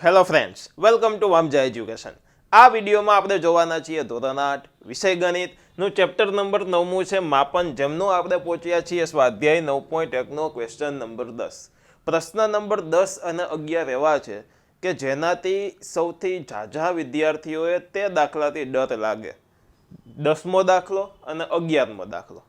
Hello friends, welcome to Vamja education. આ વિડીયોમાં આપણે જોવાના છીએ ધોરણ 8 વિષય ગણિતનું ચેપ્ટર નંબર 9 છે માપન, જેમનું આપણે પહોંચ્યા છીએ સ્વાધ્યાય 9.1નો ક્વેશ્ચન નંબર 10. પ્રશ્ન નંબર 10 અને 11 એવા છે કે જેનાથી સૌથી ઝાઝા વિદ્યાર્થીઓએ તે દાખલાથી ડર લાગે. 10મો દાખલો અને 11મો દાખલો.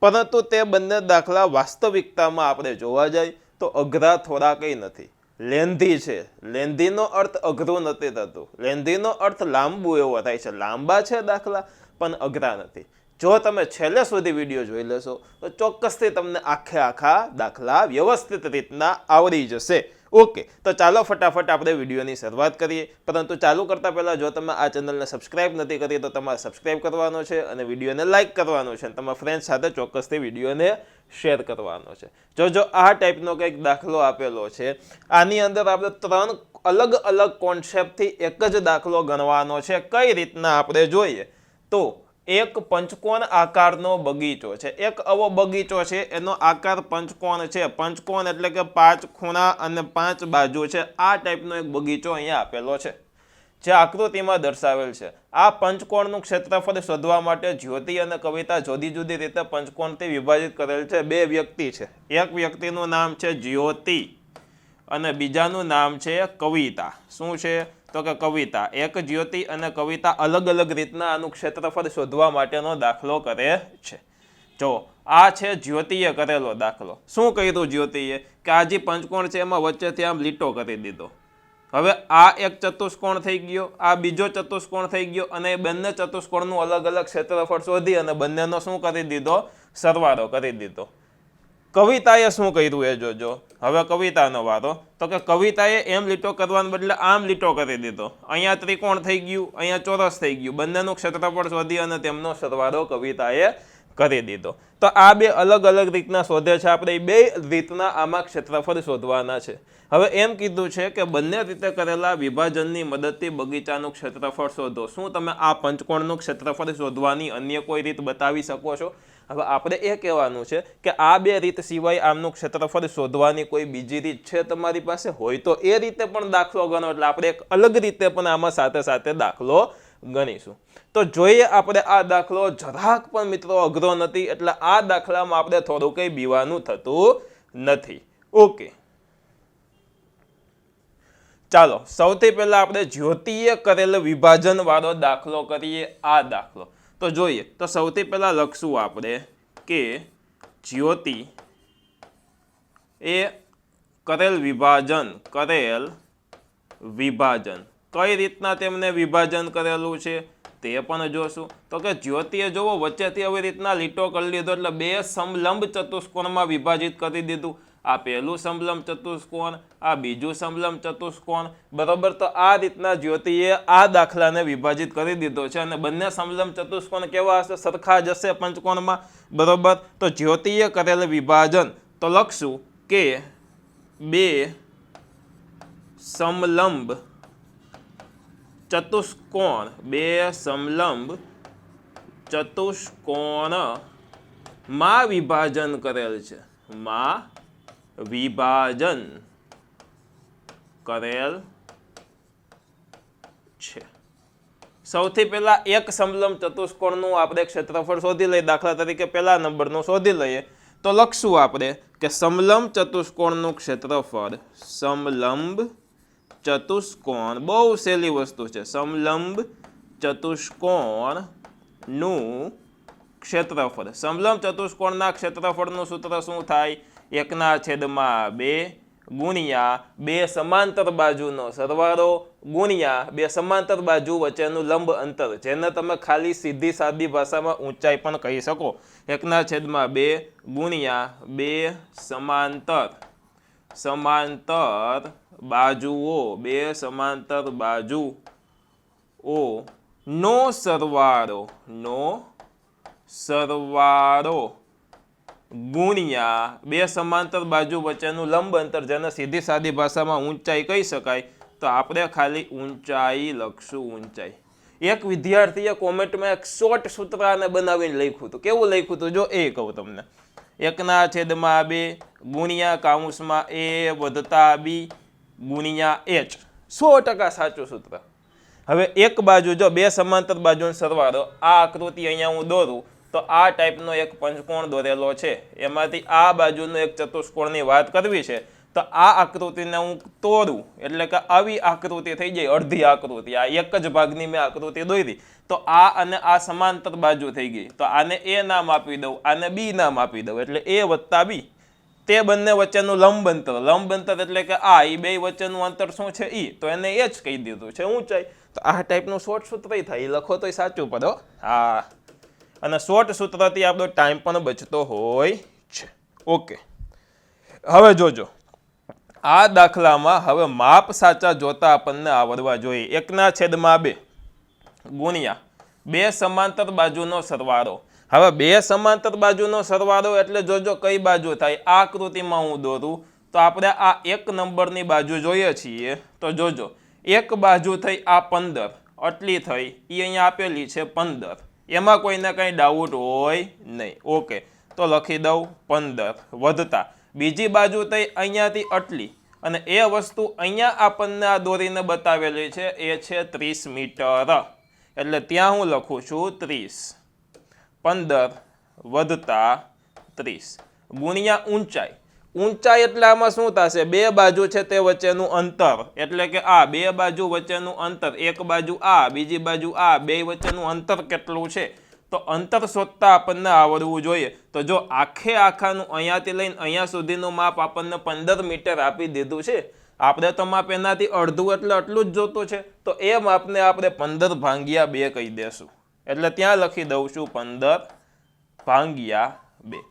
પરંતુ તે બંને દાખલા વાસ્તવિકતામાં આપણે જોવા જઈએ તો અઘરા થોડા કંઈ નથી. લેન્ધી છે. લેન્ધીનો અર્થ અઘરું નથી થતું. લેન્ધીનો અર્થ લાંબુ એવો થાય છે. લાંબા છે દાખલા પણ અઘરા નથી. જો તમે છેલ્લે સુધી વિડીયો જોઈ લેશો તો ચોક્કસથી તમને આખા દાખલા વ્યવસ્થિત રીતના આવડી જશે. ઓકે, તો ચાલો ફટાફટ આપણે વિડીયોની શરૂઆત કરીએ. પરંતુ ચાલુ કરતાં પહેલાં જો તમે આ ચેનલને સબસ્ક્રાઇબ નથી કરી તો તમારે સબસ્ક્રાઇબ કરવાનો છે અને વિડીયોને લાઇક કરવાનો છે અને તમારા ફ્રેન્ડ સાથે ચોક્કસથી વિડીયોને શેર કરવાનો છે. જો આ ટાઈપનો કંઈક દાખલો આપેલો છે, આની અંદર આપણે 3 અલગ અલગ કોન્સેપ્ટથી એક જ દાખલો ગણવાનો છે. કઈ રીતના આપણે જોઈએ તો એક પંચકોણ આકારનો બગીચો છે. એક આવો બગીચો છે, એનો આકાર પંચકોણ છે. પંચકોણ એટલે કે 5 ખૂણા અને 5 બાજુ છે. આ ટાઈપનો એક બગીચો અહીંયા આપેલો છે જે આકૃતિમાં દર્શાવેલ છે. આ પંચકોણનું ક્ષેત્રફળ શોધવા માટે જ્યોતિ અને કવિતા જુદી જુદી રીતે પંચકોણથી વિભાજિત કરેલ છે. 2 વ્યક્તિ છે. એક વ્યક્તિનું નામ છે જ્યોતિ અને બીજાનું નામ છે કવિતા. શું છે તો કે કવિતા. એક જ્યોતિ અને કવિતા અલગ અલગ રીતના આનું ક્ષેત્રફળ શોધવા માટેનો દાખલો કરે છે. જો આ છે જ્યોતિએ કરેલો દાખલો. શું કર્યું જ્યોતિએ કે આ જે પંચકોણ છે એમાં વચ્ચેથી આમ લીટો કરી દીધો. હવે આ એક ચતુષ્કોણ થઈ ગયો, આ બીજો ચતુષ્કોણ થઈ ગયો અને બંને ચતુષ્કોણનું અલગ અલગ ક્ષેત્રફળ શોધી અને બંનેનો શું કરી દીધો? સરવાળો કરી દીધો. કવિતાએ શું કર્યું એ જોજો. હવે કવિતાનો વારો. તો કે કવિતાએ એમ લીટો કરવાને બદલે આમ લીટો કરી દીધો. અહીંયા ત્રિકોણ થઈ ગયું, અહીંયા ચોરસ થઈ ગયું. બંનેનું ક્ષેત્રફળ શોધી અને તેમનો સરવાળો કવિતાએ કરી દીધો. તો આ 2 અલગ અલગ રીતના શોધે છે. આપણે 2 રીતના આમાં ક્ષેત્રફળ શોધવાના છે. હવે એમ કીધું છે કે બંને રીતે કરેલા વિભાજનની મદદથી બગીચાનું ક્ષેત્રફળ શોધો. શું તમે આ પંચકોણનું ક્ષેત્રફળ શોધવાની અન્ય કોઈ રીત બતાવી શકો છો? હવે આપણે એ કહેવાનું છે કે આ 2 રીત સિવાય આમનું ક્ષેત્રફળ શોધવાની કોઈ બીજી રીત છે તમારી પાસે? હોય તો એ રીતે પણ દાખલો ગણો. એટલે આપણે એક અલગ રીતે પણ આમાં સાથે સાથે દાખલો ગણીશું. તો જોઈએ આપણે આ દાખલો જરાક પણ મિત્રો અઘરો નથી. એટલે આ દાખલામાં આપણે થોડું કંઈ બીવાનું થતું નથી. ઓકે, ચાલો સૌથી પહેલા આપણે જ્યોતિએ કરેલ વિભાજન વાળો દાખલો કરીએ. આ દાખલો તો જોઈએ તો સૌથી પહેલા લખશું આપણે કે જ્યોતિ એ કરેલ વિભાજન કઈ રીતના તેમને વિભાજન કરેલું છે તે પણ જોશું. તો કે જ્યોતિએ જોવો વચ્ચેથી આવી રીતના લીટો કરી લીધો એટલે 2 સમલંબ ચતુષ્કોણમાં વિભાજિત કરી દીધું. આ પહેલું સમલંબ ચતુષ્કોણ, આ બીજું સમલંબ ચતુષ્કોણ, બરોબર. તો આ રીતના જ્યોતિએ આ દાખલાને વિભાજિત કરી દીધો છે અને બંને સમલંબ ચતુષ્કોણ કેવા હશે? સરખા જ હશે પંચકોણમાં, બરોબર. તો જ્યોતિએ કરેલ વિભાજન તો લખશું કે 2 સમલંબ ચતુષ્કોણ, 2 સમલંબ ચતુષ્કોણમાં વિભાજન કરેલ છે. માં વિભાજન કરેલ છે. સૌથી પહેલા એક સમલંબ ચતુષ્કોણનું આપણે ક્ષેત્રફળ શોધી લઈએ. દાખલા તરીકે પહેલા નંબરનું શોધી લઈએ તો લખશું આપણે કે સમલંબ ચતુષ્કોણનું ક્ષેત્રફળ, સમલંબ ચતુષ્કોણ બહુ સહેલી વસ્તુ છે. સમલંબ ચતુષ્કોણનું ક્ષેત્રફળ. સમલંબ ચતુષ્કોણના ક્ષેત્રફળનું સૂત્ર શું થાય? 1/2 ગુણ્યા 2 સમાંતર બાજુનો સરવાળો ગુણ્યા 2 સમાંતર બાજુ વચ્ચેનું લંબ અંતર, જેને તમે ખાલી સીધી સાદી ભાષામાં ઊંચાઈ પણ કહી શકો. 1/2 ગુણ્યા 2 સમાંતર બાજુઓ, 2 સમાંતર બાજુઓ નો સરવાળો ગુણ્યા 2 સમાંતર બાજુ વચ્ચેનું લંબ અંતર, જેને સીધી સાદી ભાષામાં ઊંચાઈ કહી શકાય. તો આપણે ખાલી ઊંચાઈ લખશું. ઊંચાઈ. એક વિદ્યાર્થીએ કોમેન્ટમાં એક શોર્ટ સૂત્ર આને બનાવીને લખ્યું હતું. કેવું લખ્યું હતું જો એ કહું તમને. 1/2 ગુણ્યા કૌંસમાં a વત્તા b ગુણ્યા h 100% સાચું સૂત્ર. હવે એક બાજુ જો બે સમાંતર બાજુનો સરવાળો, આ આકૃતિ અહીંયા હું દોરું તો આ ટાઈપનો એક પંચકોણ દોરેલો છે, એમાંથી આ બાજુનો એક ચતુષ્કોણની વાત કરવી છે તો આ આકૃતિને હું તોડું એટલે કે આવી આકૃતિ થઈ જાય, અડધી આકૃતિ. આ એક જ ભાગની મેં આકૃતિ દોરી તો આ અને આ સમાંતર બાજુ થઈ ગઈ, તો આને એ નામ આપી દઉં, આને બી નામ આપી દઉં, એટલે એ વત્તા બી. તે બંને વચ્ચેનું લંબ અંતર એટલે કે આ એ બે વચ્ચેનું અંતર શું છે ઈ, તો એને એ જ કહી દીધું છે ઊંચાઈ. તો આ ટાઈપનું શોર્ટ સૂત્ર થાય, એ લખો તો સાચું પડો. હા, અને શોર્ટ સૂત્રથી આપણો ટાઈમ પણ બચતો હોય છે. ઓકે, હવે જોજો આ દાખલામાં હવે માપ સાચા જોતા આપણને આવડવા જોઈએ. 1/2 ગુણ્યા બે સમાંતર બાજુનો સરવાળો. હવે બે સમાંતર બાજુનો સરવાળો એટલે જોજો કઈ બાજુ થાય. આ આકૃતિમાં હું દોરું તો આપણે આ 1 નંબરની બાજુ જોઈએ છીએ તો જોજો એક બાજુ થઈ આ 15, આટલી થઈ એ અહીંયા આપેલી છે 15, એમાં કોઈને કંઈ ડાઉટ હોય નહીં. ઓકે, તો લખી દઉં 15 વધતા બીજી બાજુ થઈ અહીંયાથી આટલી, અને એ વસ્તુ અહીંયા આપણને આ દોરીને બતાવેલી છે એ છે 30 મીટર, એટલે ત્યાં હું લખું છું 30. 15 વધતા 30 ગુણ્યા ઊંચાઈ. ઊંચાઈ એટલે આમાં શું થશે, બે બાજુ છે તે વચ્ચેનું અંતર, એટલે કે આ બે બાજુ વચ્ચેનું અંતર, એક બાજુ આ બીજી બાજુ આ, બે વચ્ચેનું અંતર કેટલું છે તો અંતર શોધતા આપણને આવડવું જોઈએ. તો જો આખાનું અહીંયાથી લઈને અહીંયા સુધીનું માપ આપણને 15 મીટર આપી દીધું છે, આપણે તો માપ એનાથી અડધું એટલે આટલું જ જોતું છે, તો એ માપને આપણે 15/2 કહી દેશું. એટલે ત્યાં લખી દઉં છું 15/2.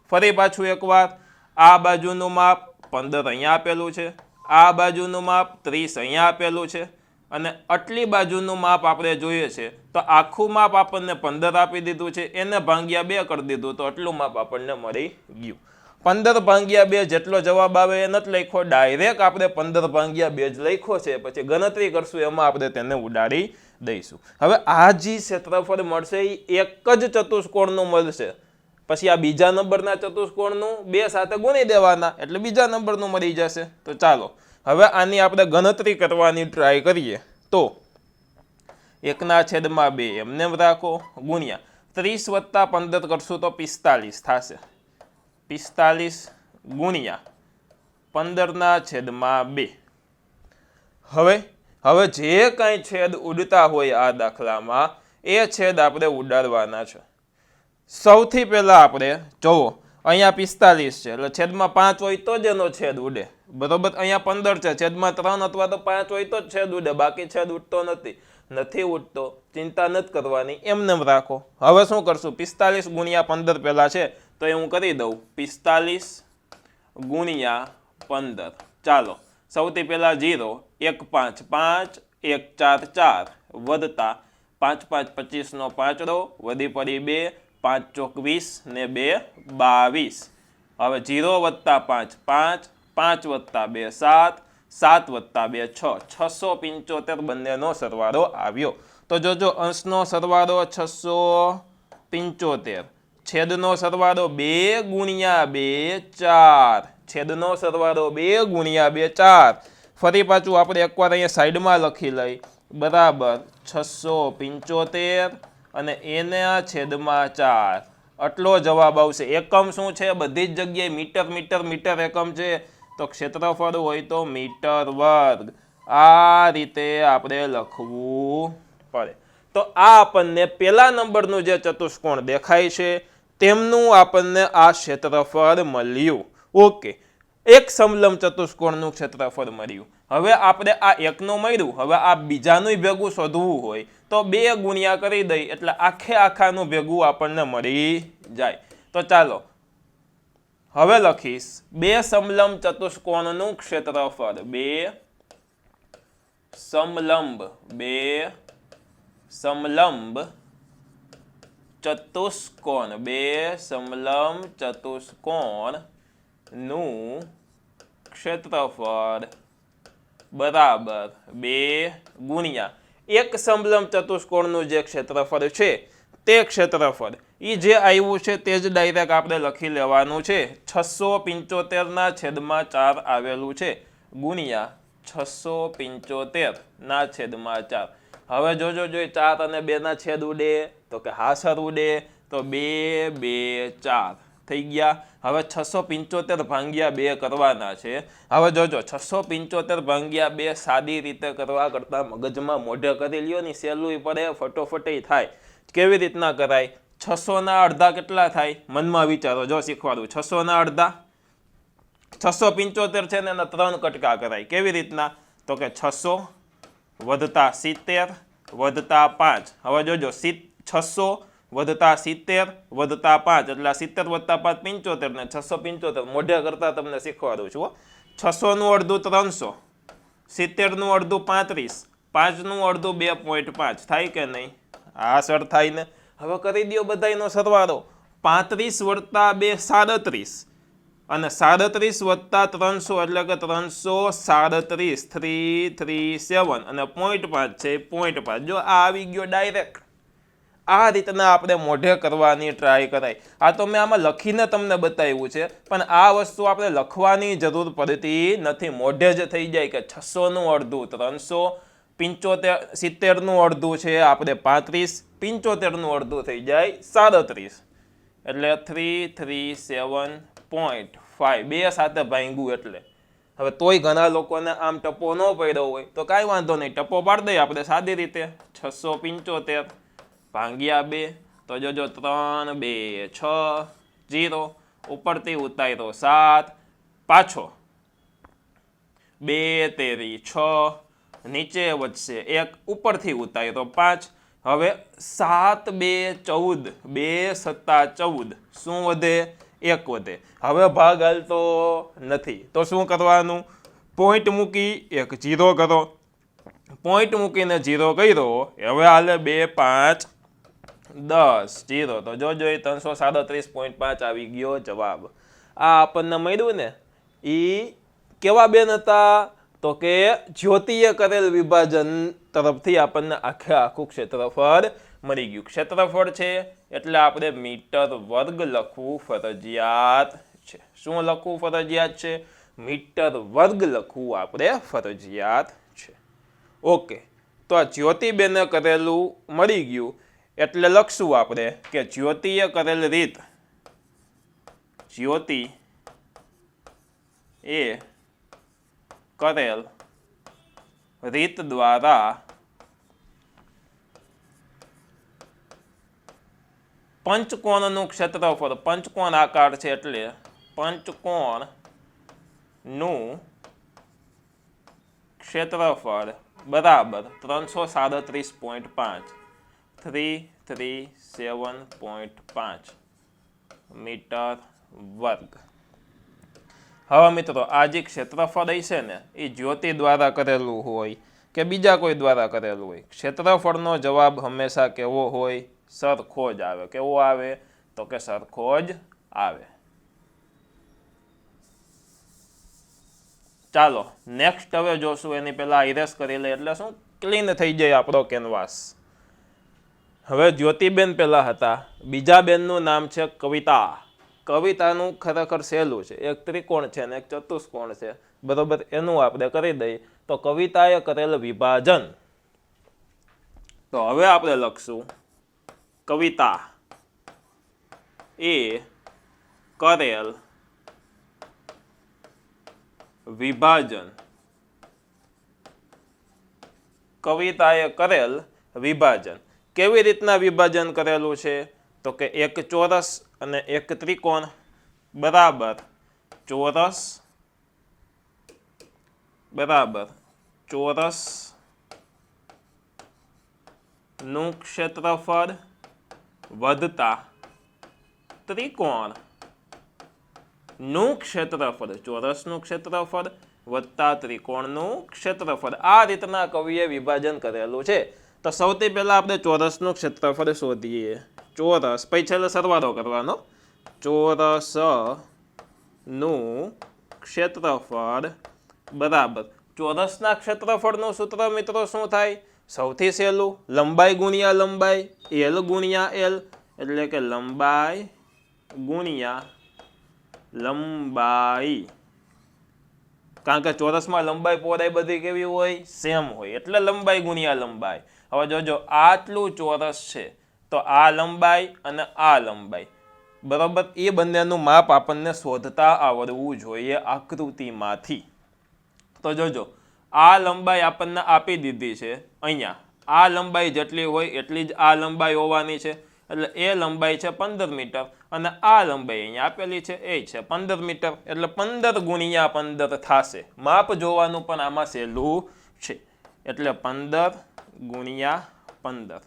ફરી પાછું એકવાર, આ બાજુનું માપ 15 અહીંયા આપેલું છે, આ બાજુનું માપ 30 અહીંયા આપેલું છે, અને આટલી બાજુનું માપ આપણે જોઈએ છે તો આખું માપ આપણને 15 આપી દીધું છે, એને ભાંગ્યા 2 કરી દીધું તો આટલું માપ આપણને મળી ગયું. 15/2 જેટલો જવાબ આવે એ નથી લખ્યો, ડાયરેક્ટ આપણે 15/2 જ લખ્યો છે. પછી ગણતરી કરશું એમાં આપણે તેને ઉડાડી દઈશું. હવે આ જે ક્ષેત્રફળ મળશે એ એક જ ચતુષ્કોણનું મળશે. પછી આ બીજા નંબરના ચતુષ્કોણનું 2 સાથે ગુણી દેવાના એટલે બીજા નંબરનું મળી જશે. તો ચાલો હવે આની આપણે ગણતરી કરવાની ટ્રાય કરીએ. તો 1/2 એમને રાખો ગુણ્યા 30 + 15 કરશું તો 45 થશે. 45 ગુણ્યા 15/2. હવે જે કાંઈ છેદ ઉડતા હોય આ દાખલામાં એ છેદ આપણે ઉડાડવાના છે. સૌથી પહેલા આપણે જોવો અહીંયા 45 છે એટલે છેદમાં 5 હોય તો જ એનો છેદ ઉડે, બરોબર. અહીંયા 15 છે, છેદમાં 3 અથવા તો 5 હોય તો જ છેદ ઉડે, બાકી છેદ ઉડતો નથી ઉડતો. ચિંતા નથી કરવાની, એમને રાખો. હવે શું કરશું, 45 ગુણ્યા 15 પહેલા છે તો એ હું કરી દઉં 45 ગુણ્યા 15. ચાલો સૌથી પહેલા 0, 1 5 5, 1 4 4 વધતા 5 5 25 નો 5 વધી પડી 2, 5 ચોક 20 ને 2 22. હવે 0 + 5 5, 5 + 2 7, 7 + 2 6, 675 બંનેનો સરવાળો આવ્યો. તો જોજો અંશનો સરવાળો 675, છેદનો સરવાળો 2 ગુણ્યા 2 4, છેદનો સરવાળો 2 ગુણ્યા 2 4. ફરી પાછું આપણે એકવાર અહીંયા સાઈડમાં લખી લઈ, બરાબર 675 અને એના છેદમાં 4. આટલો જવાબ આવશે. એકમ શું છે, બધી જ જગ્યાએ મીટર એકમ છે, તો ક્ષેત્રફળ હોય તો મીટર વર્ગ. આ રીતે આપણે લખવું પડે. તો આ આપણને પહેલા નંબરનું જે ચતુષ્કોણ દેખાય છે તેમનું આપણને આ ક્ષેત્રફળ મળ્યું. ઓકે, એક સમલંબ ચતુષ્કોણનું ક્ષેત્રફળ મળ્યું. હવે આપણે આ એકનું મળ્યું, હવે આ બીજાનું ભેગું શોધવું હોય તો 2 ગુણ્યા કરી દઈ એટલે આખાનું ભેગું આપણને મળી જાય. તો ચાલો હવે લખીશ 2 સમલંબ ચતુષ્કોણનું ક્ષેત્રફળ. 2 સમલંબ ચતુષ્કોણ, 2 સમલંબ ચતુષ્કોણનું ક્ષેત્રફળ બરાબર 2 ગુણ્યા એક સમલંબ ચતુષ્કોણનું જે ક્ષેત્રફળ છે તે ક્ષેત્રફળ એ જે આવ્યું છે તે જ ડાયરેક્ટ આપણે લખી લેવાનું છે. 675 ના છેદમાં 4 આવેલું છે ગુણ્યા 675 ના છેદમાં 4. હવે જોજો જો 4 અને 2 ના છેદ ઉડે તો કે હાસર ઉડે, તો 2 2 4 થઈ ગયા. હવે 675 ભાંગ્યા 2 કરવાના છે. હવે જોજો 675 ભાંગ્યા 2 સાદી રીતે કરવા કરતા મગજમાં મોઢે કરી લ્યો ને, સહેલું પડે, ફટોફટ થાય. કેવી રીતના કરાય? 600 ના અડધા કેટલા થાય? મનમાં વિચારો, જો શીખવાડું. 600 ના અડધા 675 છે ને એના 3 કટકા કરાય. કેવી રીતના? તો કે 600 વધતા 70 વધતા 5. હવે જોજો 600 વધતા 70 વધતા 5 એટલે 70 વત્તા 5 75 ને 675 મોઢે કરતા તમને શીખવાડું છું. 600 નું અડધું 300, 70 નું અડધું 35, 5 નું અડધું 2.5 થાય કે નહીં? આ સર થાય ને. હવે કરી દો બધાયનો સરવાળો. 35 વત્તા 2 37 અને 37 વત્તા 300 એટલે કે 337, 337 અને 0.5 છે 0.5. જો આ આવી ગયો ડાયરેક્ટ. આ રીતના આપણે મોઢે કરવાની ટ્રાય કરાય. આ તો મેં આમાં લખીને તમને બતાવ્યું છે, પણ આ વસ્તુ આપણે લખવાની જરૂર પડતી નથી. મોઢે જ થઈ જાય કે 600 નું અડધું 300, 70 નું અડધું છે આપણે 35, 75 નું અડધું થઈ જાય 37 એટલે 337.5. 2 સાથે ભાંગ્યું એટલે. હવે તોય ઘણા લોકોને આમ ટપો ન પડ્યો હોય તો કાંઈ વાંધો નહીં, ટપો પાડી દઈએ આપણે સાદી રીતે. 675 ભાંગ્યા 2 તો જોજો 3 2 6 0 ઉપરથી ઉતાર્યો 7, પાછો 2 તેરી 6, નીચે વધશે 1, ઉપરથી ઉતાર્યો 5. હવે 7 2 14, 2 સત્તા 14, શું વધે? 1 વધે. હવે ભાગ હાલતો નથી તો શું કરવાનું? પોઈન્ટ મૂકી 1 0 કરો, પોઈન્ટ મૂકીને 0 કર્યો. હવે હાલે 2 5 10 0. તો જોજો 337.5 આવી ગયો જવાબ. આ આપણને મળ્યું ને, એ કેવા બેન હતા? તો કે જ્યોતિએ કરેલ વિભાજન તરફથી આપણને આખું ક્ષેત્રફળ મળી ગયું. ક્ષેત્રફળ છે એટલે આપણે મીટર વર્ગ લખવું ફરજિયાત છે. શું લખવું ફરજિયાત છે? મીટર વર્ગ લખવું આપણે ફરજિયાત છે. ઓકે, તો આ જ્યોતિબેને કરેલું મળી ગયું એટલે લખશું આપણે કે જ્યોતિએ કરેલ રીત, જ્યોતિ એ કરેલ રીત દ્વારા પંચકોણનું ક્ષેત્રફળ, પંચકોણ આકાર છે એટલે પંચકોણનું ક્ષેત્રફળ બરાબર 337.5, 337.5 મીટર વર્ગ. હવે મિત્રો આ જે ક્ષેત્રફળ છે ને એ જ્યોતિ દ્વારા કરેલું હોય કે બીજા કોઈ દ્વારા કરેલું હોય, ક્ષેત્રફળનો જવાબ હંમેશા કેવો હોય? સરખો જ આવે. કેવો આવે? તો કે સરખો જ આવે. ચાલો નેક્સ્ટ હવે જોશું. એની પહેલા ઇરેઝ કરી લે એટલે શું ક્લીન થઈ જાય આપણો કેનવાસ. હવે જ્યોતિબેન પહેલા હતા, બીજા બેનનું નામ છે કવિતા. કવિતાનું ખરેખર સહેલું છે, એક ત્રિકોણ છે ને એક ચતુષ્કોણ છે, બરોબર. એનું આપણે કરી દઈએ. તો કવિતાએ કરેલ વિભાજન, તો હવે આપણે લખશું કવિતા એ કરેલ વિભાજન. કવિતાએ કરેલ વિભાજન. કેવી રીતના વિભાજન કરેલું છે? તો કે એક ચોરસ અને એક ત્રિકોણ બરાબર ચોરસ બરાબર ચોરસ નું ક્ષેત્રફળ વધતા ત્રિકોણ નું ક્ષેત્રફળ, ચોરસનું ક્ષેત્રફળ વત્તા ત્રિકોણનું ક્ષેત્રફળ. આ રીતના કવિએ વિભાજન કરેલું છે. તો સૌથી પહેલા આપણે ચોરસનું ક્ષેત્રફળ શોધીએ. ચોરસ, પછી છેલ્લે સરવાળો કરવાનો. ચોરસનું ક્ષેત્રફળ બરાબર ચોરસના ક્ષેત્રફળનું સૂત્ર મિત્રો શું થાય? સૌથી સહેલું લંબાઈ ગુણ્યા લંબાઈ, એલ ગુણ્યા એલ, એટલે કે લંબાઈ ગુણ્યા લંબાઈ કારણ કે ચોરસમાં લંબાઈ પહોળાઈ બધી કેવી હોય? સેમ હોય, એટલે લંબાઈ ગુણ્યા લંબાઈ. હવે જોજો આટલું ચોરસ છે તો આ લંબાઈ અને આ લંબાઈ, બરાબર, એ બંનેનું માપ આપણને શોધતા આવડવું જોઈએ આકૃતિમાંથી. તો જોજો આ લંબાઈ આપણને આપી દીધી છે અહીંયા, આ લંબાઈ જેટલી હોય એટલી જ આ લંબાઈ હોવાની છે, એટલે એ લંબાઈ છે 15 મીટર અને આ લંબાઈ અહીંયા આપેલી છે એ છે 15 મીટર, એટલે 15 ગુણ્યા 15 થશે. માપ જોવાનું પણ આમાં સહેલું છે, એટલે 15 ગુણ્યા 15.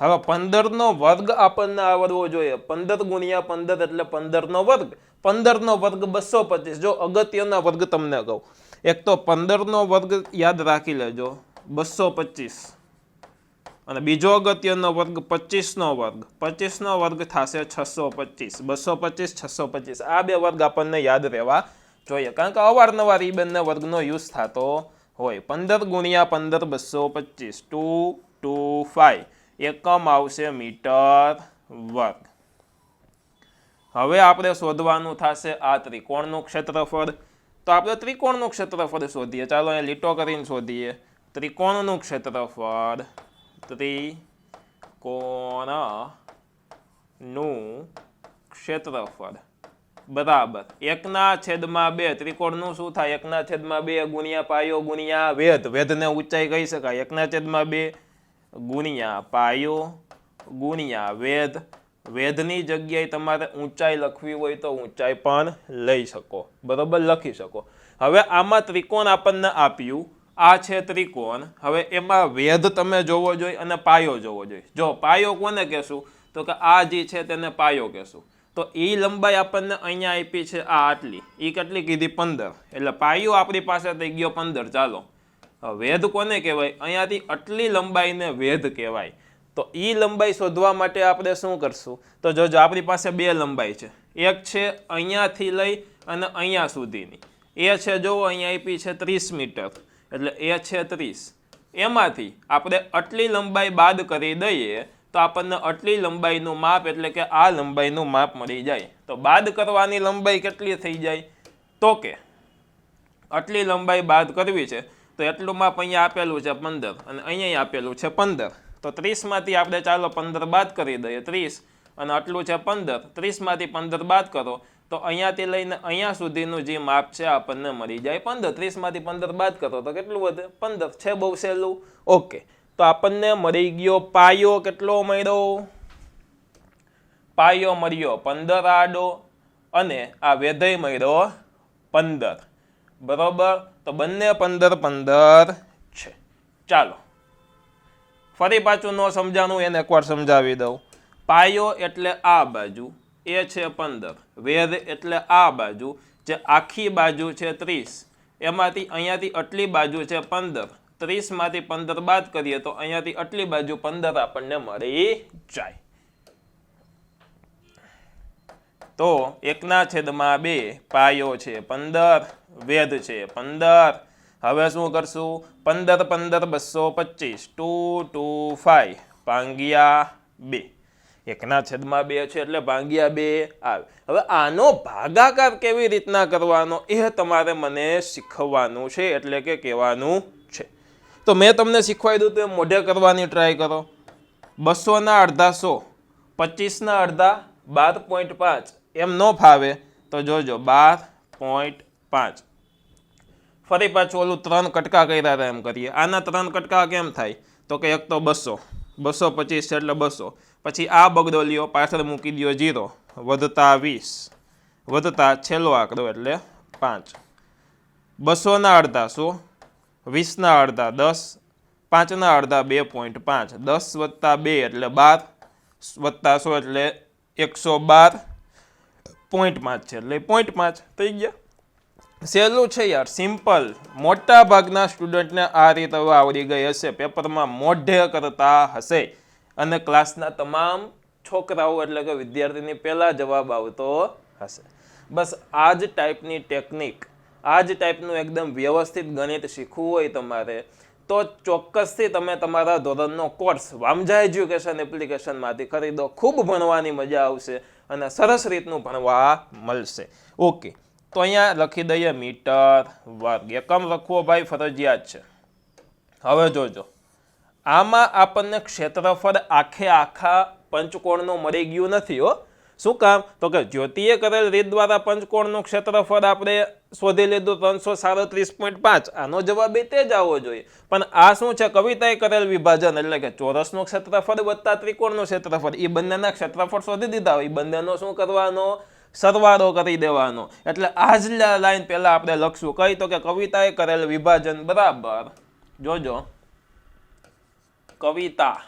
હવે 15 નો વર્ગ આપણને આવડવો જોઈએ. 15 ગુણ્યા 15 એટલે 15 નો વર્ગ. 15 નો વર્ગ 225. જો અગત્યના વર્ગ તમને કહું, એક તો 15 નો વર્ગ યાદ રાખી લેજો 225, અને બીજો અગત્યનો વર્ગ 25 નો વર્ગ. 25 નો વર્ગ થશે 625. 225 625 આ બે વર્ગ આપણને યાદ રહેવા જોઈએ, કારણ કે અવારનવાર એ બંને વર્ગનો યુઝ થતો હોય. 15 ગુણ્યા 15 225, 225. એકમ આવશે મીટર વર્ગ. હવે આપણે શોધવાનું થશે આ ત્રિકોણનું ક્ષેત્રફળ. તો આપણે ત્રિકોણનું ક્ષેત્રફળ શોધીએ. ચાલો અહીંયા લીટો કરીને શોધીએ. ત્રિકોણનું ક્ષેત્રફળ, ત્રિકોણનું ક્ષેત્રફળ બરાબર 1/2. ત્રિકોણનું શું થાય? 1/2 ગુણ્યા પાયો ગુણ્યા વેધ. વેધને ઊંચાઈ કહી શકાય. 1/2 ગુણ્યા પાયો ગુણ્યા વેધ. વેધની જગ્યાએ તમારે ઊંચાઈ લખવી હોય તો ઊંચાઈ પણ લઈ શકો, બરોબર, લખી શકો. હવે આમાં ત્રિકોણ આપણને આપ્યું, આ છે ત્રિકોણ. હવે એમાં વેધ તમે જોવો જોઈએ અને પાયો જોવો જોઈએ. જો પાયો કોને કહેશું? તો કે આ જે છે તેને પાયો કહેશું. તો એ લંબાઈ આપણને અહીંયા આપી છે આ આટલી. એ કેટલી કીધી? 15. એટલે પાયો આપણી પાસે થઈ ગયો 15. ચાલો વેધ કોને કહેવાય? અહીંયાથી આટલી લંબાઈને વેધ કહેવાય. તો એ લંબાઈ શોધવા માટે આપણે શું કરશું? તો જોજો આપણી પાસે બે લંબાઈ છે. એક છે અહીંયાથી લઈ અને અહીંયા સુધીની. એ છે જો અહીંયા આપી છે 30 મીટર, એટલે એ છે 30. એમાંથી આપણે આટલી લંબાઈ બાદ કરી દઈએ તો આપણને આટલી લંબાઈનું માપ, એટલે કે આ લંબાઈનું માપ મળી જાય. તો બાદ કરવાની લંબાઈ કેટલી થઈ જાય? તો કે આટલી લંબાઈ બાદ કરવી છે તો એટલું માપ અહીંયા આપેલું છે 15 અને અહીંયા આપેલું છે 15. તો 30માંથી આપણે ચાલો 15 બાદ કરી દઈએ. 30 અને આટલું છે 15. 30માંથી 15 બાદ કરો તો અહીંયાથી લઈને અહીંયા સુધીનું જે માપ છે આપણને મળી જાય 15. 30માંથી 15 બાદ કરો તો કેટલું વધે? 15. છે બહુ સહેલું. ઓકે, તો આપણને મળી ગયો પાયો. કેટલો મળ્યો? પાયો મળ્યો 15 આડો અને આ વેધય મળ્યો 15, બરોબર. તો બંને 15 15 છે. ચાલો ફરી પાછું ન સમજાણું એને એકવાર સમજાવી દઉં. પાયો એટલે આ બાજુ, એ છે 15. વેધ એટલે આ બાજુ, જે આખી બાજુ છે 30. એમાંથી અહીંયાથી આટલી બાજુ છે 15. 30માંથી 15 બાદ કરીએ તો અહીંયાથી આટલી બાજુ 15 આપણને મળી જાય. તો 1/2 પાયો છે 15, વેધ છે 15. હવે શું કરશું? 15 15 225, 225 ભાગ્યા 2. 1/2 છે એટલે ભાગ્યા 2 આવે. હવે આનો ભાગાકાર કેવી રીતના કરવાનો એ તમારે મને શીખવવાનું છે, એટલે કે કહેવાનું છે. તો મેં તમને શીખવાડી દીધું તો એ મોઢે કરવાની ટ્રાય કરો. 200 ના અડધા 100, 25 ના અડધા 12.5. એમ ન ફાવે તો જોજો 12.5. ફરી પાછું ઓલું 3 કટકા કર્યા હતા એમ કરીએ. આના 3 કટકા કેમ થાય? તો કે એક તો 200, 225 છે એટલે 200. પછી આ બગડો લ્યો, પાછળ મૂકી દો 0, વધતા 20, વધતા છેલ્લો આંકડો એટલે 5. 200 ના અડધા 100, 20 ના અડધા 10, 5 ના અડધા 2.5. 10 વત્તા 2 એટલે 12, વત્તા 100 એટલે 112.5 છે, એટલે 0.5 થઈ ગયા. સહેલું છે યાર, સિમ્પલ. મોટા ભાગના સ્ટુડન્ટને આ રીત હવે આવડી ગઈ હશે, પેપરમાં મોઢે કરતા હશે અને ક્લાસના તમામ છોકરાઓ એટલે કે વિદ્યાર્થીની પહેલા જવાબ આવતો હશે. બસ આ જ ટાઈપની ટેકનિક, આ જ ટાઈપનું એકદમ વ્યવસ્થિત ગણિત શીખવું હોય તમારે તો ચોક્કસથી તમે તમારા ધોરણનો કોર્સ વામજા એજ્યુકેશન એપ્લિકેશનમાંથી ખરીદો. ખૂબ ભણવાની મજા આવશે અને સરસ રીતનું ભણવા મળશે. ઓકે, તો અહીંયા લખી દઈએ મીટર વર્ગ. એકમ લખવો ભાઈ ફરજિયાત છે. હવે જોજો, આમાં આપણને ક્ષેત્રફળ આખા પંચકોણનું મળી ગયું નથી હો. શું કામ? તો કે જ્યોતિએ કરેલ રીત દ્વારા પંચકોણનું ક્ષેત્રફળ આપણે શોધી લીધું 337.5. આનો જવાબ એ તે જ આવવો જોઈએ. પણ આ શું છે? કવિતાએ કરેલ વિભાજન એટલે કે ચોરસનું ક્ષેત્રફળ વત્તા ત્રિકોણનું ક્ષેત્રફળ, એ બંનેના ક્ષેત્રફળ શોધી દીધા હોય, એ બંનેનો શું કરવાનો? સરવાળો કરી દેવાનો. એટલે આ જ લાઈન પહેલા આપણે લખશું કઈ? તો કે કવિતાએ કરેલ વિભાજન બરાબર, જોજો, કવિતાએ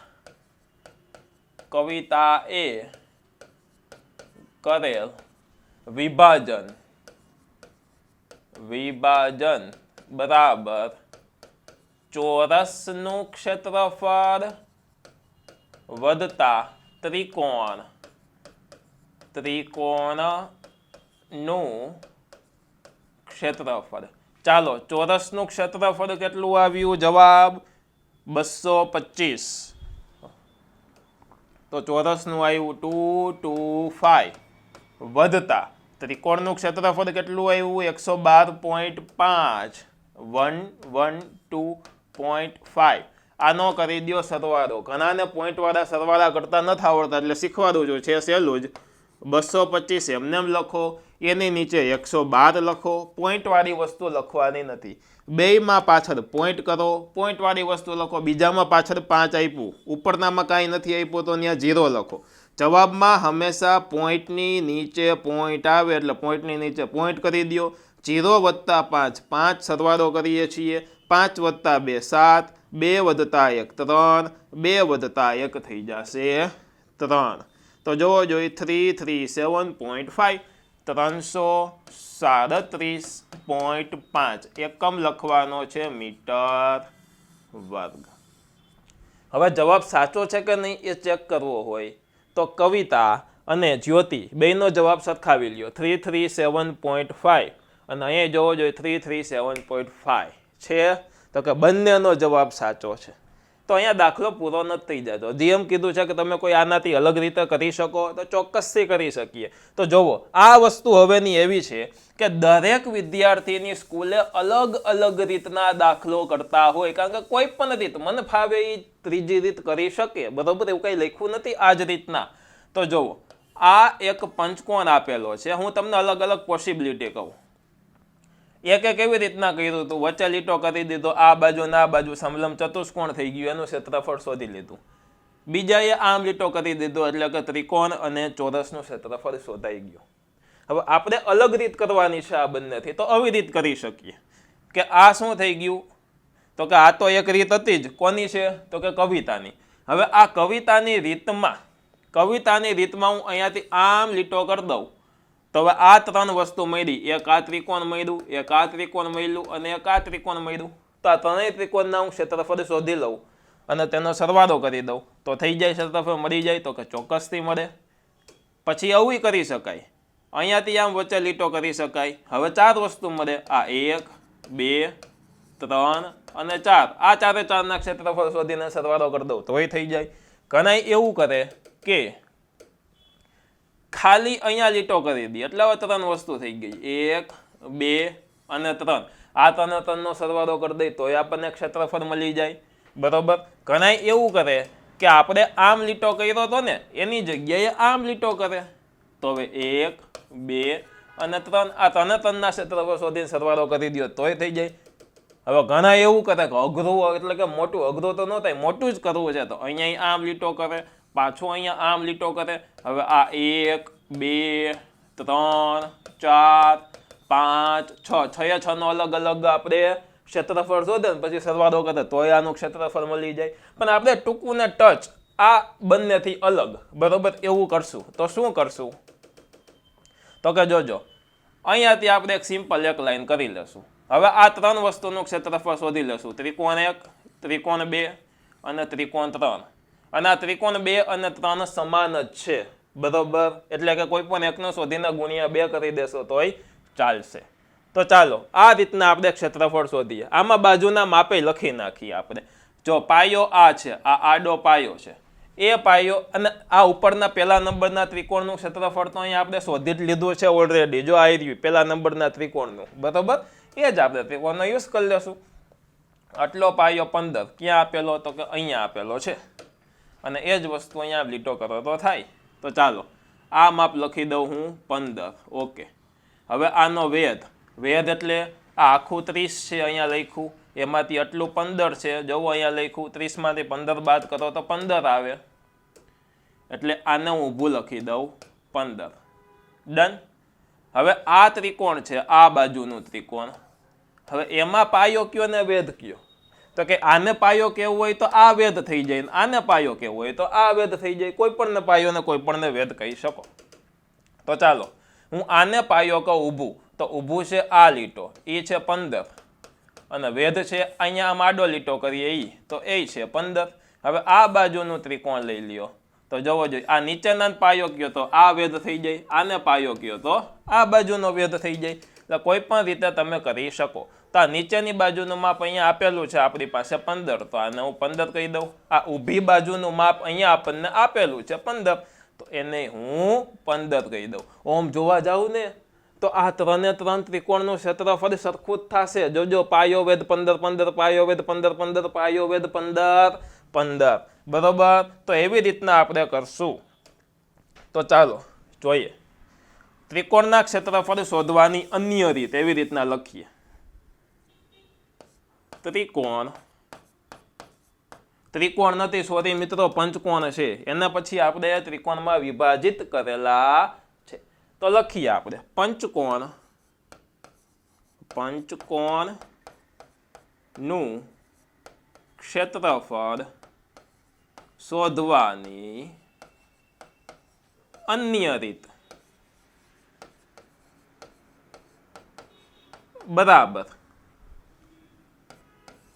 કરેલ વિભાજન બરાબર ચોરસનું ક્ષેત્રફળ વત્તા ત્રિકોણનું ક્ષેત્રફળ. ચાલો, ચોરસનું ક્ષેત્રફળ કેટલું આવ્યું? જવાબ 225. તો ચોરસનું આવ્યું 225 વત્તા ત્રિકોણનું ક્ષેત્રફળ કેટલું આવ્યું? 112.5 112.5. આનો કરી દો સરવાળો. ઘણાને પોઈન્ટવાળા સરવાળા કરતા નથી આવડતા એટલે શીખવાડું છું, છે સહેલું જ. 225 એમને એમ લખો, એની નીચે 112 લખો. પોઈન્ટવાળી વસ્તુ લખવાની નથી. બેયમાં પાછળ પોઈન્ટ કરો, પોઈન્ટવાળી વસ્તુ લખો. બીજામાં પાછળ 5 આપ્યું, ઉપરનામાં કાંઈ નથી આપ્યું તો ત્યાં 0 લખો. જવાબમાં હંમેશા પોઈન્ટની નીચે પોઈન્ટ આવે એટલે પોઈન્ટની નીચે પોઈન્ટ કરી દો. 0 વત્તા 5 5 સરવાળો કરીએ છીએ. 5 વત્તા 2 7, 2 વત્તા 1 3, 2 વત્તા 1 થઈ જશે 3. તો જોવો જોઈએ 337.5 337.5 એકમ લખવાનો છે મીટર વર્ગ. હવે જવાબ સાચો છે કે નહીં એ ચેક કરવો હોય તો કવિતા અને જ્યોતિ બેયનો જવાબ સરખાવી લ્યો. 337.5 અને અહીંયા જોવો જોઈએ 337.5 છે, તો કે બંનેનો જવાબ સાચો છે. તો અહીંયા દાખલો પૂરો નથી થઈ જતો. જેમ કીધું છે કે તમે કોઈ આનાથી અલગ રીતે કરી શકો તો ચોક્કસથી કરી શકીએ. તો જુઓ, આ વસ્તુ હવેની એવી છે કે દરેક વિદ્યાર્થીની સ્કૂલે અલગ અલગ રીતના દાખલો કરતા હોય, કારણ કે કોઈ પણ રીત મને ફાવે એ ત્રીજી રીત કરી શકે, બરોબર? એવું કંઈ લખ્યું નથી આ જ રીતના. તો જુઓ, આ એક પંચકોણ આપેલો છે. હું તમને અલગ અલગ પોસિબિલિટી કહું. એકે કેવી રીતના કર્યું હતું? વચ્ચે લીટો કરી દીધો, આ બાજુ ને આ બાજુ સમલંબ ચતુષ્કોણ થઈ ગયું, એનું ક્ષેત્રફળ શોધી લીધું. બીજાએ આમ લીટો કરી દીધો એટલે કે ત્રિકોણ અને ચોરસનું ક્ષેત્રફળ શોધાઈ ગયું. હવે આપણે અલગ રીત કરવાની છે આ બંનેથી, તો આવી રીત કરી શકીએ કે આ શું થઈ ગયું? તો કે આ તો એક રીત હતી જ. કોની છે? તો કે કવિતાની. હવે આ કવિતાની રીતમાં હું અહીંયાથી આમ લીટો કરી દઉં તો હવે આ 3 વસ્તુ મળી. એક આ ત્રિકોણ મળ્યું, એક આ ત્રિકોણ મળ્યું અને એક આ ત્રિકોણ મળ્યું. તો આ ત્રણેય ત્રિકોણના હું ક્ષેત્રફળ શોધી લઉં અને તેનો સરવાળો કરી દઉં તો થઈ જાય ક્ષેત્રફળ મળી જાય. તો કે ચોક્કસથી મળે. પછી આવું કરી શકાય, અહીંયાથી આમ વચ્ચે લીટો કરી શકાય. હવે 4 વસ્તુ મળે. આ 1 2 3 અને 4. આ 4ના ક્ષેત્રફળ શોધીને સરવાળો કરી દઉં તોય થઈ જાય. ઘણા એવું કરે કે ખાલી અહીંયા લીટો કરી દે એટલે હવે 3 વસ્તુ થઈ ગઈ. 1 2 અને 3. આ 3નો સરવાળો કરી દઈ તોય આપણને ક્ષેત્રફળ મળી જાય, બરોબર? ઘણા એવું કરે કે આપણે આમ લીટો કર્યો હતો ને એની જગ્યાએ આમ લીટો કરે. તો હવે 1 2 અને 3 આ 3ના ક્ષેત્રફળ શોધીને સરવાળો કરી દો તોય થઈ જાય. હવે ઘણા એવું કરે કે અઘરું એટલે કે મોટું, અઘરું તો ન થાય, મોટું જ કરવું છે તો અહીંયા આમ લીટો કરે, પાછું અહીંયા આમ લીટો કરે. હવે આ 1 2 3 4 5 6 6નો અલગ અલગ આપણે ક્ષેત્રફળ શોધે પછી સરવાળો કરે તોય આનું ક્ષેત્રફળ મળી જાય. પણ આપણે ટૂંકું ને ટચ આ બંનેથી અલગ, બરોબર? એવું કરશું તો શું કરશું? તો કે જોજો, અહીંયાથી આપણે એક સિમ્પલ એક લાઈન કરી લેશું. હવે આ 3 વસ્તુનું ક્ષેત્રફળ શોધી લેશું. ત્રિકોણ 1 ત્રિકોણ 2 અને ત્રિકોણ 3. અને આ ત્રિકોણ 2 અને 3 સમાન જ છે, બરોબર? એટલે કે કોઈ પણ એકનો શોધીને ગુણ્યા 2 કરી દેશો તોય ચાલશે. તો ચાલો આ રીતના આપણે ક્ષેત્રફળ શોધીએ. આમાં બાજુના માપે લખી નાખીએ આપણે. જો પાયો આ છે, આ આડો પાયો છે, એ પાયો અને આ ઉપરના પહેલા નંબરના ત્રિકોણનું ક્ષેત્રફળ તો અહીંયા આપણે શોધી જ લીધું છે ઓલરેડી. જો આવી રહ્યું પહેલા નંબરના ત્રિકોણનું, બરાબર, એ જ આપણે ત્રિકોણનો યુઝ કરી લેશું. આટલો પાયો 15 ક્યાં આપેલો? તો કે અહીંયા આપેલો છે. અને એ જ વસ્તુ અહીંયા લીટો કરો તો થાય. તો ચાલો આ માપ લખી દઉં હું 15. ઓકે, હવે આનો વેધ એટલે આ આખું 30 છે અહીંયા લખ્યું, એમાંથી આટલું 15 છે. જવું અહીંયા લખ્યું 30માંથી 15 બાદ કરો તો 15 આવે. એટલે આને હું ઊભું લખી દઉં 15. ડન. હવે આ ત્રિકોણ છે, આ બાજુનું ત્રિકોણ. હવે એમાં પાયો કયો ને વેધ કયો? તો કે આને પાયો કેવો હોય તો આ વેધ થઈ જાય, આને પાયો કેવો હોય તો આ વેધ થઈ જાય. કોઈ પણ ને પાયો ને કોઈ પણ ને વેધ કહી શકો. તો ચાલો હું આને પાયો કહું ઊભું, તો ઊભું છે આ લીટો, એ છે 15, અને વેધ છે અહીંયા આમ આડો લીટો કરીએ એ, તો એ છે 15. હવે આ બાજુનું ત્રિકોણ લઈ લ્યો, તો જવો જોઈએ આ નીચેના પાયો કયો તો આ વેધ થઈ જાય, આને પાયો કયો તો આ બાજુનો વેધ થઈ જાય. એટલે કોઈ પણ રીતે તમે કરી શકો. તો આ નીચેની બાજુનું માપ અહીંયા આપેલું છે આપણી પાસે 15, તો આને હું 15 કહી દઉં. આ ઊભી બાજુનું માપ અહીંયા આપણને આપેલું છે 15, તો એને હું 15 કહી દઉં. ઓમ જોવા જાઉં ને તો આ 3 ત્રિકોણનું ક્ષેત્રફળ સરખું જ થશે. જોજો પાયો વેધ 15 15, પાયો વેધ 15 15, પાયો વેધ 15 15, બરોબર. તો એવી રીતના આપણે કરશું. તો ચાલો જોઈએ ત્રિકોણના ક્ષેત્રફળ શોધવાની અન્ય રીત. એવી રીતના લખીએ ત્રિકોણ નથી, સોરી મિત્રો, પંચકોણ છે. એના પછી આપણે ત્રિકોણમાં વિભાજિત કરેલા છે. તો લખીએ આપણે પંચકોણનું ક્ષેત્રફળ શોધવાની અન્ય રીત. બરાબર.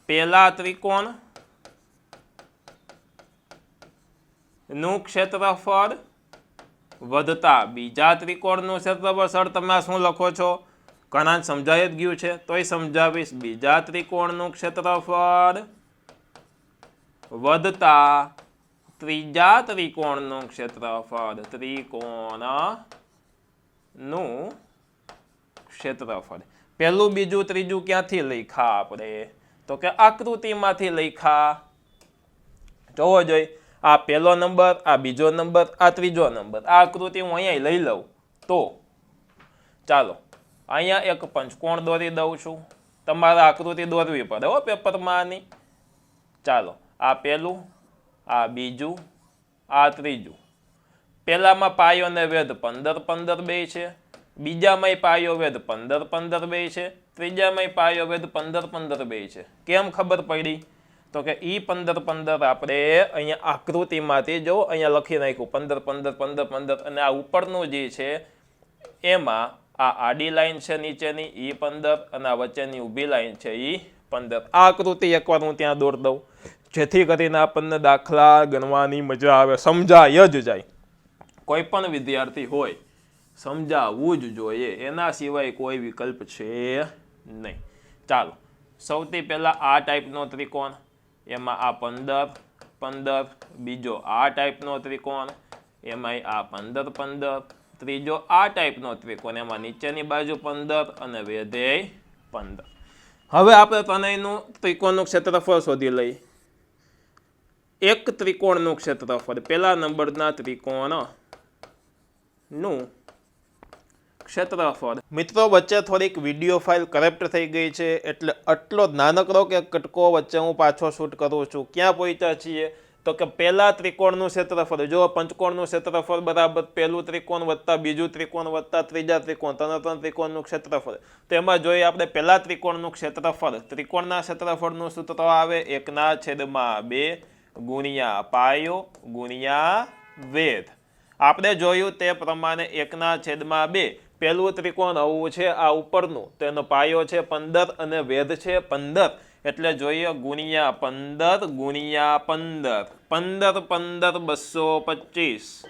પહેલા ત્રિકોણ નું ક્ષેત્રફળ વધતા બીજા ત્રિકોણનું ક્ષેત્રફળ. સર તમે શું લખો છો? ઘણા સમજાય જ ગયું છે, તોય સમજાવીશ. બીજા ત્રિકોણનું ક્ષેત્રફળ વધતા ત્રીજા ત્રિકોણનું ક્ષેત્રફળ. ત્રિકોણનું ક્ષેત્રફળ પહેલું બીજું ત્રીજું ક્યાંથી લખ્યા આપણે? તો કે આકૃતિમાંથી લખ્યા. જોવો જોઈએ આ પહેલો નંબર, આ બીજો નંબર, આ ત્રીજો નંબર. આ આકૃતિ હું અહીંયા લઈ લઉં તો ચાલો અહીંયા એક પંચકોણ દોરી દઉં છું. તમારે આકૃતિ દોરવી પડે હો પેપરમાં આની. ચાલો આ પહેલું, આ બીજું, આ ત્રીજું. પહેલામાં પાયો ને વેધ 15 15 બે છે, બીજામાંય પાયો વેધ 15 15 બે છે, ત્રીજામાંય પાયો વેધ 15 15 બે છે. કેમ ખબર પડી? તો કે ઈ 15 15 આપણે અહીંયા આકૃતિમાંથી જો અહીંયા લખી નાખ્યું 15 15 15 15, અને આ ઉપરનું જે છે એમાં આ આડી લાઈન છે નીચેની ઈ 15, અને આ વચ્ચેની ઊભી લાઈન છે ઈ 15. આ આકૃતિ એકવાર હું ત્યાં દોર દઉં જેથી કરીને આપણને દાખલા ગણવાની મજા આવે, સમજાય જ જાય. કોઈ પણ વિદ્યાર્થી હોય સમજાવવું જ જોઈએ, એના સિવાય કોઈ વિકલ્પ છે નહીં. ચાલો સૌથી પહેલા આ ટાઈપનો ત્રિકોણ, એમાં આ 15 15, બીજો આ ટાઈપનો ત્રિકોણ, એમાં આ 15 15, ત્રીજો આ ટાઈપનો ત્રિકોણ, એમાં નીચેની બાજુ 15 અને વેધે 15. હવે આપણે ત્રણેયનું ત્રિકોણનું ક્ષેત્રફળ શોધી લઈએ. એક ત્રિકોણનું ક્ષેત્રફળ, પહેલા નંબરના ત્રિકોણનું ક્ષેત્રફળ. મિત્રો વચ્ચે થોડીક વિડીયો ફાઇલ કરપ્ટ થઈ ગઈ છે, એટલે આટલો નાનકડો કે કટકો વચ્ચે હું પાછો શૂટ કરું છું. ક્યાં પહોંચ્યા છીએ? તો કે પહેલા ત્રિકોણનું ક્ષેત્રફળ. જો પંચકોણનું ક્ષેત્રફળ બરાબર પહેલું ત્રિકોણ વત્તા બીજું ત્રિકોણ વત્તા ત્રીજા ત્રિકોણ, ત્રણ ત્રિકોણનું ક્ષેત્રફળ. તો એમાં જોઈએ આપણે પહેલા ત્રિકોણનું ક્ષેત્રફળ. ત્રિકોણના ક્ષેત્રફળનું સૂત્ર આવે 1/2 ગુણ્યા પાયો ગુણ્યા વેધ. આપણે જોયું તે પ્રમાણે 1/2. પહેલું ત્રિકોણ આવું છે, આ ઉપરનું, તેનો પાયો છે 15 અને વેધ છે 15, એટલે જોઈએ ગુણ્યા 15 ગુણ્યા 15, 15 15 225,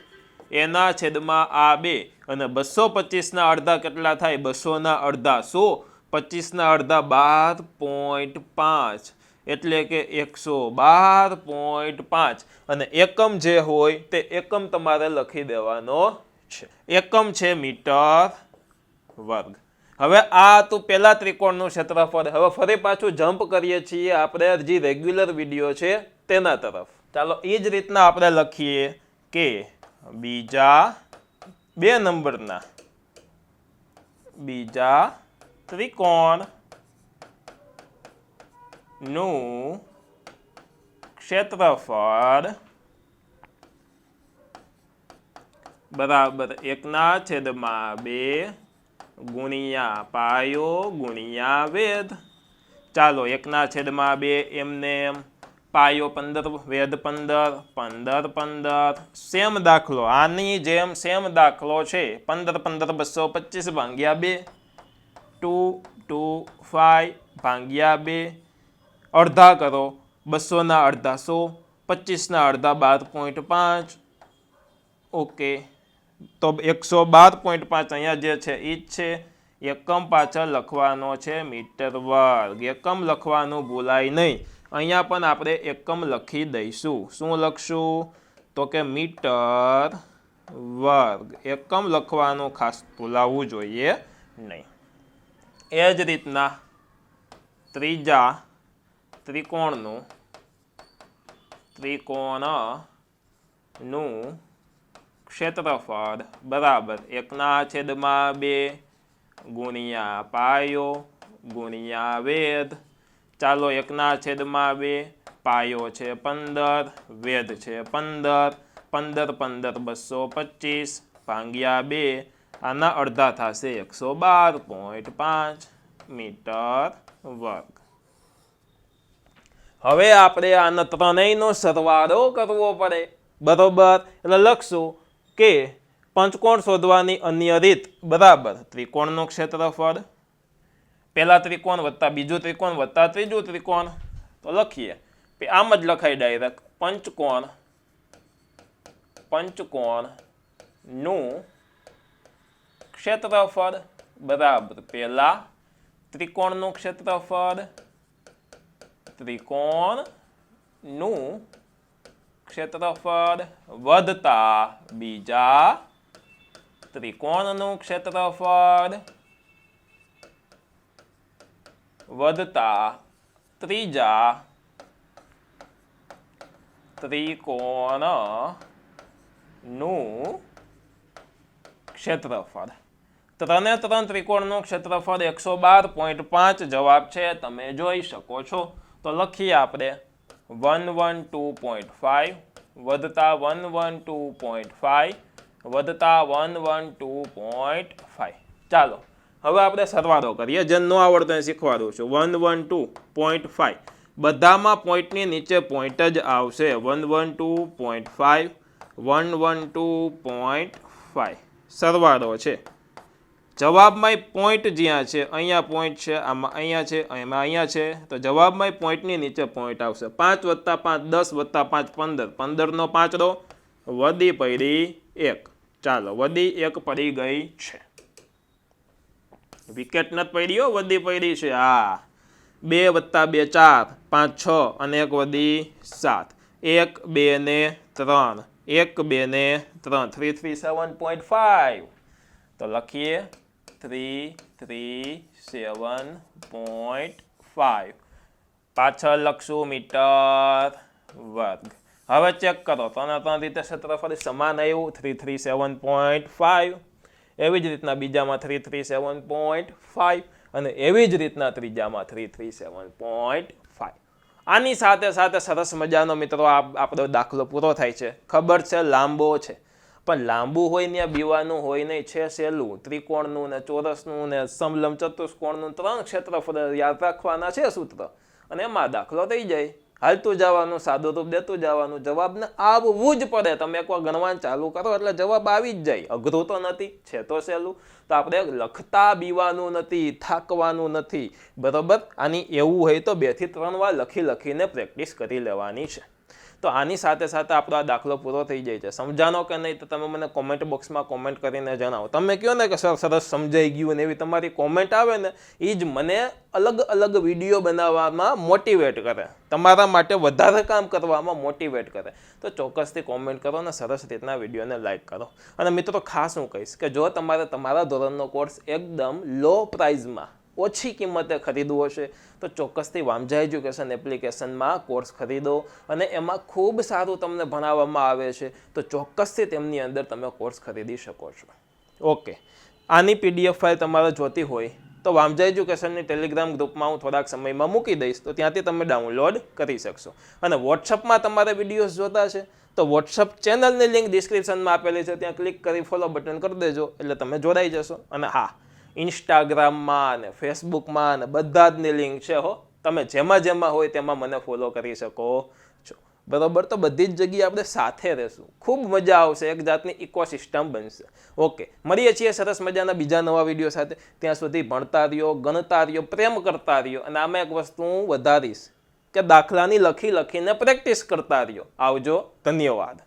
એના છેદમાં આ 2, અને 225ના અડધા કેટલા થાય? 200ના અડધા 100, 25ના અડધા 12.5, એટલે કે 112.5 અને એકમ જે હોય તે એકમ તમારે લખી દેવાનો છે. એકમ છે મીટર વર્ગ. હવે આ તો પહેલા ત્રિકોણનું ક્ષેત્રફળ. હવે ફરી પાછું જમ્પ કરીએ છીએ આપણે જે રેગ્યુલર વિડીયો છે તેના તરફ. ચાલો એ જ રીતના આપણે લખીએ કે બીજા 2 નંબરના બીજા ત્રિકોણ નું ક્ષેત્રફળ બરાબર 1/2 ગુણ્યા પાયો ગુણ્યા વેધ. ચાલો 1/2 એમને એમ, પાયો 15, વેધ 15, 15, 15. સેમ દાખલો, આની જેમ સેમ દાખલો છે. 15, 15, 225 ભાગ્યા 2, 2, 2, 5 ભાગ્યા 2. અડધા કરો, 200 ના અડધા 100, 25 ના અડધા 12.5. ઓકે, તો 112.5 અહીંયા જે છે એ જ છે. એકમ પાછળ લખવાનો છે મીટર વર્ગ. એકમ લખવાનું ભૂલાય નહીં. અહીંયા પણ આપણે એકમ લખી દઈશું. શું લખશું? તો કે મીટર વર્ગ. એકમ લખવાનું ખાસ ભૂલાવવું જોઈએ નહીં. એ જ રીતના ત્રીજા ત્રિકોણનું ક્ષેત્રફળ બરાબર 1/2 ગુણ્યા પાયો ગુણ્યા વેધ. ચાલો 1/2, પાયો છે 15, વેધ છે 15, 15, 15, 225 ભાગ્યા 2. આના અડધા થશે 112.5 મીટર વર્ગ. હવે આપણે આના ત્રણેયનો સરવાળો કરવો પડે, બરોબર. એટલે લખશું કે પંચકોણ શોધવાની અન્ય રીત બરાબર ત્રિકોણનું ક્ષેત્રફળ, પહેલા ત્રિકોણ વત્તા બીજું ત્રિકોણ વત્તા ત્રીજું ત્રિકોણ. તો લખીએ આમ જ લખાય ડાયરેક્ટ. પંચકોણનું ક્ષેત્રફળ બરાબર પહેલા ત્રિકોણનું ક્ષેત્રફળ, ત્રિકોણનું ક્ષેત્રફળ વધતા બીજા ત્રિકોણનું ક્ષેત્રફળ વધતા ત્રીજા ત્રિકોણનું ક્ષેત્રફળ. ત્રણે ત્રણ ત્રિકોણનું ક્ષેત્રફળ 112.5 જવાબ છે, તમે જોઈ શકો છો. તો લખીએ આપણે 112.5 વધતા 112.5 વધતા 112.5. ચાલો હવે આપણે સરવાળો કરીએ. જે ન આવડતો એને શીખવાડું છું. 112.5 બધામાં પોઈન્ટની નીચે પોઈન્ટ જ આવશે. 112.5 112.5 સરવાળો છે. જવાબમાં પોઈન્ટ જ્યાં છે અહીંયા પોઈન્ટ છે, આમાં અહીંયા છે, એમાં અહીંયા છે. તો જવાબમાં પોઈન્ટની નીચે પોઈન્ટ આવશે. 5 વત્તા 5 10 વત્તા 5 15, 15નો 5 વધી પડી 1. ચાલો વધી 1 પડી ગઈ છે. વિકેટ નથી પડી હો, વધી પડી છે. હા, 2 વત્તા 2 4, 5 6 અને 1 વધી 7. 1 2 ને 3, 1 2 ને 3, 337.5. તો લખીએ 337.5. પાછળ લખશું મીટર વર્ગ. હવે ચેક કરો, ત્રણ રીતે ક્ષેત્રફળ સમાન આવ્યું 337.5. એવી જ રીતના બીજામાં 337.5 અને એવી જ રીતના ત્રીજામાં 337.5. આની સાથે સાથે સરસ મજાનો મિત્રો આપણો દાખલો પૂરો થાય છે. ખબર છે લાંબો છે, પણ લાંબુ હોય ને બીવાનું હોય નહીં, છે સહેલું. ત્રિકોણનું ને ચોરસનું ને સમલંબ ચતુષ્કોણનું 3 ક્ષેત્રફળ યાદ રાખવાના છે સૂત્ર, અને એમાં દાખલો થઈ જાય. હાલતું જવાનું, સાદું રૂપ દેતું જવાનું, જવાબને આવવું જ પડે. તમે એકવાર ગણવાનું ચાલુ કરો એટલે જવાબ આવી જ જાય. અઘરું તો નથી, છે તો સહેલું. તો આપણે લખતા બીવાનું નથી, થાકવાનું નથી, બરોબર. આની એવું હોય તો 2 થી 3 વાર લખીને પ્રેક્ટિસ કરી લેવાની છે. તો આની સાથે સાથે આપણો આ દાખલો પૂરો થઈ જાય છે. સમજાનો કે નહીં તો તમે મને કોમેન્ટ બોક્સમાં કોમેન્ટ કરીને જણાવો. તમે કહો ને કે સર સરસ સમજાઈ ગયું ને એવી તમારી કોમેન્ટ આવે ને એ જ મને અલગ અલગ વિડીયો બનાવવામાં મોટિવેટ કરે, તમારા માટે વધારે કામ કરવામાં મોટિવેટ કરે. તો ચોક્કસથી કોમેન્ટ કરો ને સરસ રીતના વિડીયોને લાઇક કરો. અને મિત્રો ખાસ હું કહીશ કે જો તમારે તમારા ધોરણનો કોર્સ એકદમ લો પ્રાઇઝમાં ઓછી કિંમતે ખરીદવો છે તો ચોક્કસથી વામજા એજ્યુકેશન એપ્લિકેશનમાં કોર્સ ખરીદો અને એમાં ખૂબ સારું તમને ભણાવવામાં આવે છે. તો ચોક્કસથી તેમની અંદર તમે કોર્સ ખરીદી શકો છો. ઓકે, આની PDF ફાઇલ તમારે જોતી હોય તો વામજા એજ્યુકેશનની ટેલિગ્રામ ગ્રુપમાં હું થોડાક સમયમાં મૂકી દઈશ, તો ત્યાંથી તમે ડાઉનલોડ કરી શકશો. અને વોટ્સઅપમાં તમારે વિડીયોઝ જોતા છે તો વોટ્સઅપ ચેનલની લિંક ડિસ્ક્રિપ્શનમાં આપેલી છે, ત્યાં ક્લિક કરી ફોલો બટન કરી દેજો એટલે તમે જોડાઈ જશો. અને હા, ઇન્સ્ટાગ્રામમાં અને ફેસબુકમાં અને બધા જની લિંક છે હો, તમે જેમાં હોય તેમાં મને ફોલો કરી શકો છો. બરાબર, તો બધી જ જગ્યાએ આપણે સાથે રહેશું, ખૂબ મજા આવશે, એક જાતની ઇકોસિસ્ટમ બનશે. ઓકે, મળીએ છીએ સરસ મજાના બીજા નવા વિડીયો સાથે. ત્યાં સુધી ભણતા રહ્યો, ગણતા રહ્યો, પ્રેમ કરતા રહ્યો. અને આમાં એક વસ્તુ હું વધારીશ કે દાખલાની લખીને પ્રેક્ટિસ કરતા રહ્યો. આવજો, ધન્યવાદ.